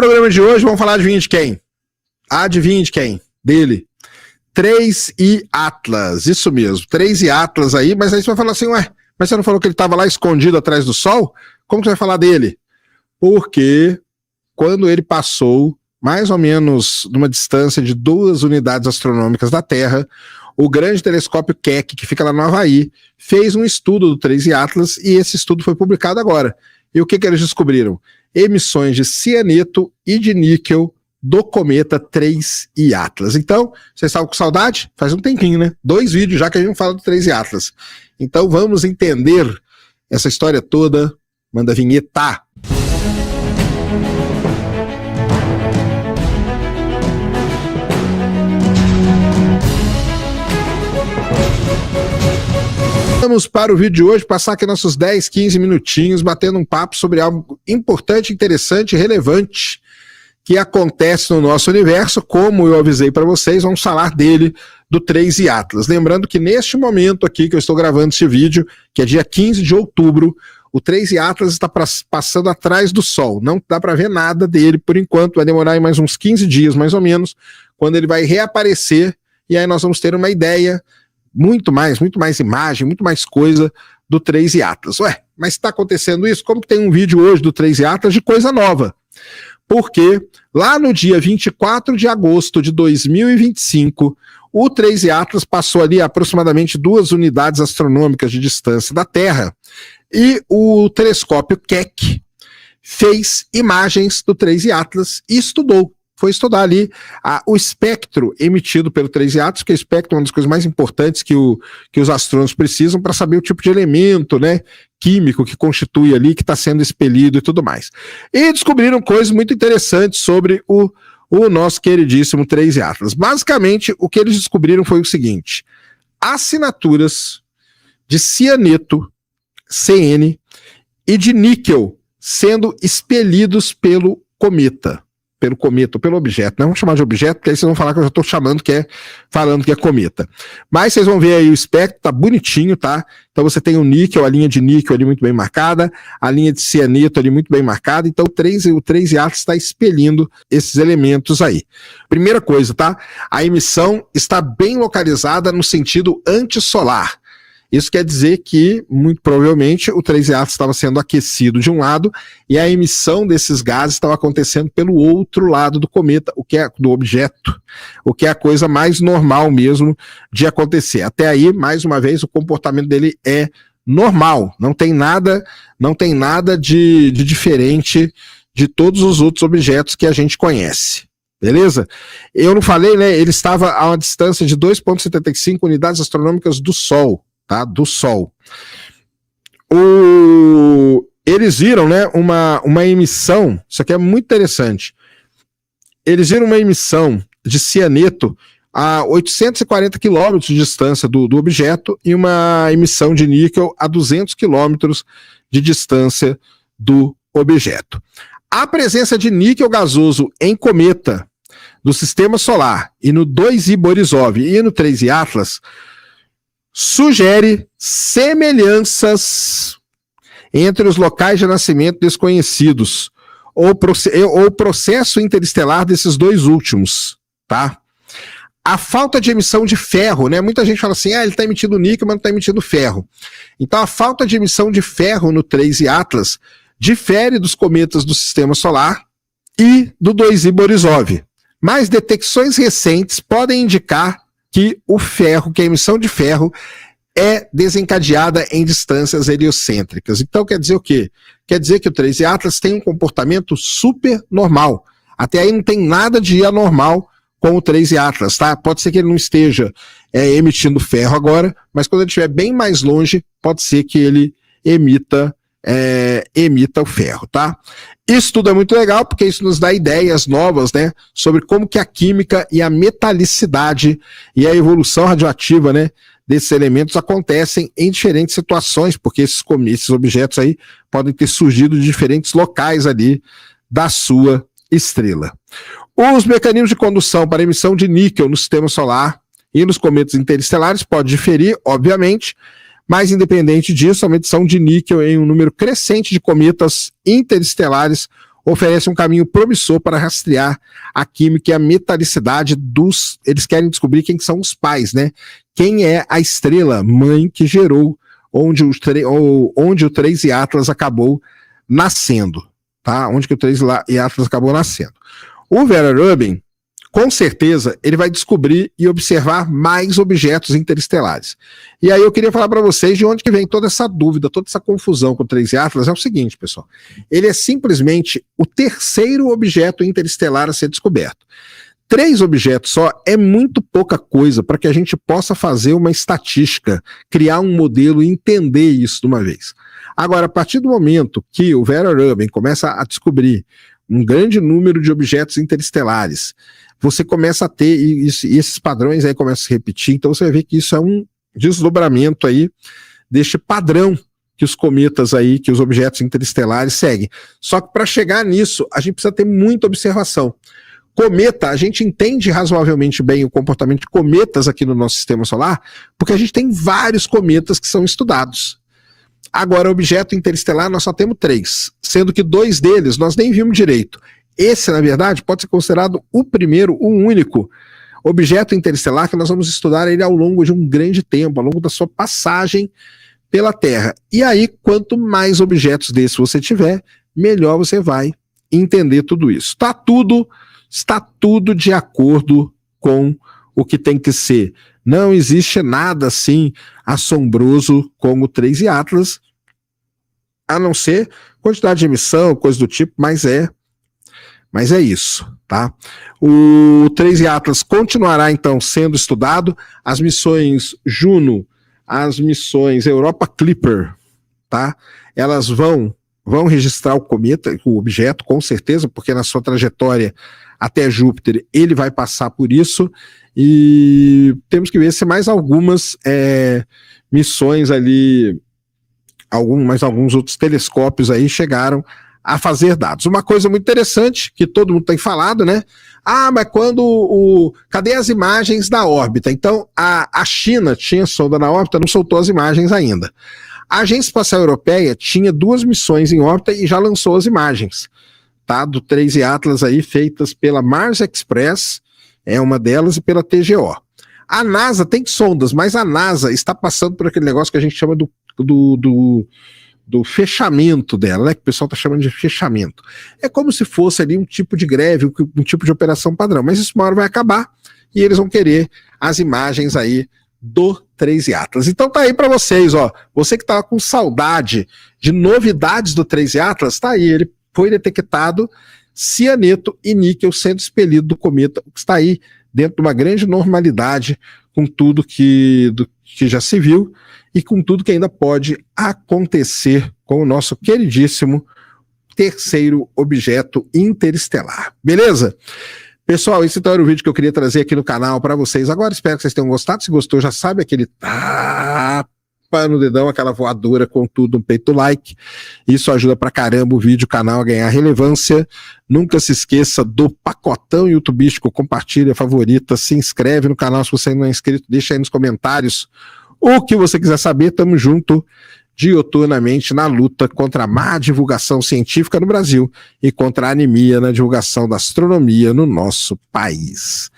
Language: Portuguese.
programa de hoje vamos falar, adivinha de quem? Adivinha de quem? Dele. 3I Atlas, isso mesmo, 3I Atlas aí, mas aí você vai falar assim, ué, mas você não falou que ele estava lá escondido atrás do Sol? Como que você vai falar dele? Porque quando ele passou mais ou menos numa distância de 2 unidades astronômicas da Terra, o grande telescópio Keck, que fica lá no Havaí, fez um estudo do 3I Atlas e esse estudo foi publicado agora. E o que eles descobriram? Emissões de cianeto e de níquel do cometa 3I Atlas. Então, vocês estavam com saudade? Faz um tempinho, né? 2 vídeos já que a gente não fala do 3I Atlas. Então vamos entender essa história toda. Manda a vinheta. Vamos para o vídeo de hoje, passar aqui nossos 10, 15 minutinhos, batendo um papo sobre algo importante, interessante e relevante que acontece no nosso universo. Como eu avisei para vocês, vamos falar dele, do 3I Atlas. Lembrando que neste momento aqui que eu estou gravando esse vídeo, que é dia 15 de outubro, o 3I Atlas está passando atrás do Sol. Não dá para ver nada dele por enquanto, vai demorar aí mais uns 15 dias mais ou menos, quando ele vai reaparecer e aí nós vamos ter uma ideia, muito mais imagem, muito mais coisa do 3I Atlas. Ué, mas está acontecendo isso? Como que tem um vídeo hoje do 3I Atlas de coisa nova? Porque lá no dia 24 de agosto de 2025, o 3I Atlas passou ali aproximadamente 2 unidades astronômicas de distância da Terra e o telescópio Keck fez imagens do 3I Atlas e foi estudar ali o espectro emitido pelo 3I Atlas, que o espectro é uma das coisas mais importantes que os astrônomos precisam para saber o tipo de elemento, né, químico que constitui ali, que está sendo expelido e tudo mais. E descobriram coisas muito interessantes sobre o nosso queridíssimo 3I Atlas. Basicamente, o que eles descobriram foi o seguinte: assinaturas de cianeto, CN, e de níquel sendo expelidos pelo cometa, pelo objeto, não vamos chamar de objeto, porque aí vocês vão falar que eu já estou falando que é cometa. Mas vocês vão ver aí o espectro, tá bonitinho, tá? Então você tem o níquel, a linha de níquel ali muito bem marcada, a linha de cianeto ali muito bem marcada, então o 3I Atlas está expelindo esses elementos aí. Primeira coisa, tá? A emissão está bem localizada no sentido antissolar. Isso quer dizer que, muito provavelmente, o 3I Atlas estava sendo aquecido de um lado e a emissão desses gases estava acontecendo pelo outro lado do cometa, do objeto, o que é a coisa mais normal mesmo de acontecer. Até aí, mais uma vez, o comportamento dele é normal, não tem nada de diferente de todos os outros objetos que a gente conhece. Beleza? Eu não falei, né? Ele estava a uma distância de 2,75 unidades astronômicas do Sol. Tá, do Sol. Eles viram, né, uma emissão, isso aqui é muito interessante, eles viram uma emissão de cianeto a 840 quilômetros de distância do objeto e uma emissão de níquel a 200 quilômetros de distância do objeto. A presença de níquel gasoso em cometa do Sistema Solar e no 2I Borisov e no 3I Atlas sugere semelhanças entre os locais de nascimento desconhecidos ou processo interestelar desses dois últimos, tá? A falta de emissão de ferro, né? Muita gente fala assim, ele está emitindo níquel, mas não está emitindo ferro. Então a falta de emissão de ferro no 3I Atlas difere dos cometas do Sistema Solar e do 2I Borisov. Mas detecções recentes podem indicar que a emissão de ferro é desencadeada em distâncias heliocêntricas. Então quer dizer o quê? Quer dizer que o 3I Atlas tem um comportamento super normal. Até aí não tem nada de anormal com o 3I Atlas, tá? Pode ser que ele não esteja emitindo ferro agora, mas quando ele estiver bem mais longe, pode ser que ele emita o ferro, tá? Isso tudo é muito legal porque isso nos dá ideias novas, né, sobre como que a química e a metalicidade e a evolução radioativa, né, desses elementos acontecem em diferentes situações, porque esses objetos aí podem ter surgido de diferentes locais ali da sua estrela. Os mecanismos de condução para emissão de níquel no Sistema Solar e nos cometas interestelares podem diferir, obviamente, mas independente disso, a medição de níquel em um número crescente de cometas interestelares oferece um caminho promissor para rastrear a química e a metalicidade dos... Eles querem descobrir quem são os pais, né? Quem é a estrela mãe que gerou onde o 3 e Atlas acabou nascendo, tá? Onde que o 3 e Atlas acabou nascendo. O Vera Rubin, com certeza, ele vai descobrir e observar mais objetos interestelares. E aí eu queria falar para vocês de onde que vem toda essa dúvida, toda essa confusão com o 3 e Atlas. É o seguinte, pessoal. Ele é simplesmente o terceiro objeto interestelar a ser descoberto. 3 objetos só é muito pouca coisa para que a gente possa fazer uma estatística, criar um modelo e entender isso de uma vez. Agora, a partir do momento que o Vera Rubin começa a descobrir um grande número de objetos interestelares, você começa a ter, e esses padrões aí começam a se repetir, então você vai ver que isso é um desdobramento aí deste padrão que os cometas aí, que os objetos interestelares seguem. Só que para chegar nisso, a gente precisa ter muita observação. Cometa, a gente entende razoavelmente bem o comportamento de cometas aqui no nosso sistema solar, porque a gente tem vários cometas que são estudados. Agora, objeto interestelar, nós só temos 3, sendo que 2 deles nós nem vimos direito. Esse, na verdade, pode ser considerado o primeiro, o único objeto interestelar que nós vamos estudar ele ao longo de um grande tempo, ao longo da sua passagem pela Terra. E aí, quanto mais objetos desses você tiver, melhor você vai entender tudo isso. Está tudo de acordo com o que tem que ser. Não existe nada assim assombroso como o 3 e Atlas, a não ser quantidade de emissão, coisa do tipo, mas é isso, tá? O 3 e Atlas continuará então sendo estudado, as missões Juno, as missões Europa Clipper, tá? Elas vão registrar o cometa, o objeto, com certeza, porque na sua trajetória até Júpiter ele vai passar por isso, e temos que ver se mais algumas missões ali, alguns outros telescópios aí chegaram a fazer dados. Uma coisa muito interessante, que todo mundo tem falado, né? Mas cadê as imagens da órbita? Então, a China tinha sonda na órbita, não soltou as imagens ainda. A Agência Espacial Europeia tinha 2 missões em órbita e já lançou as imagens, tá? Do 3 e Atlas aí, feitas pela Mars Express, é uma delas, e pela TGO. A NASA tem sondas, mas a NASA está passando por aquele negócio que a gente chama do fechamento dela, né, que o pessoal está chamando de fechamento. É como se fosse ali um tipo de greve, um tipo de operação padrão, mas isso uma hora vai acabar e eles vão querer as imagens aí do 3 e Atlas. Então tá aí para vocês, ó, você que estava com saudade de novidades do 3 e Atlas, tá aí, ele foi detectado cianeto e níquel sendo expelido do cometa, que está aí dentro de uma grande normalidade com tudo que já se viu e com tudo que ainda pode acontecer com o nosso queridíssimo terceiro objeto interestelar. Beleza? Pessoal, esse então era o vídeo que eu queria trazer aqui no canal para vocês agora. Espero que vocês tenham gostado. Se gostou, já sabe, aquele tapa no dedão, aquela voadora com tudo no peito do like. Isso ajuda pra caramba o vídeo, o canal a ganhar relevância. Nunca se esqueça do pacotão YouTubístico, compartilha, favorita, se inscreve no canal se você não é inscrito, deixa aí nos comentários o que você quiser saber. Tamo junto diuturnamente na luta contra a má divulgação científica no Brasil e contra a anemia na divulgação da astronomia no nosso país.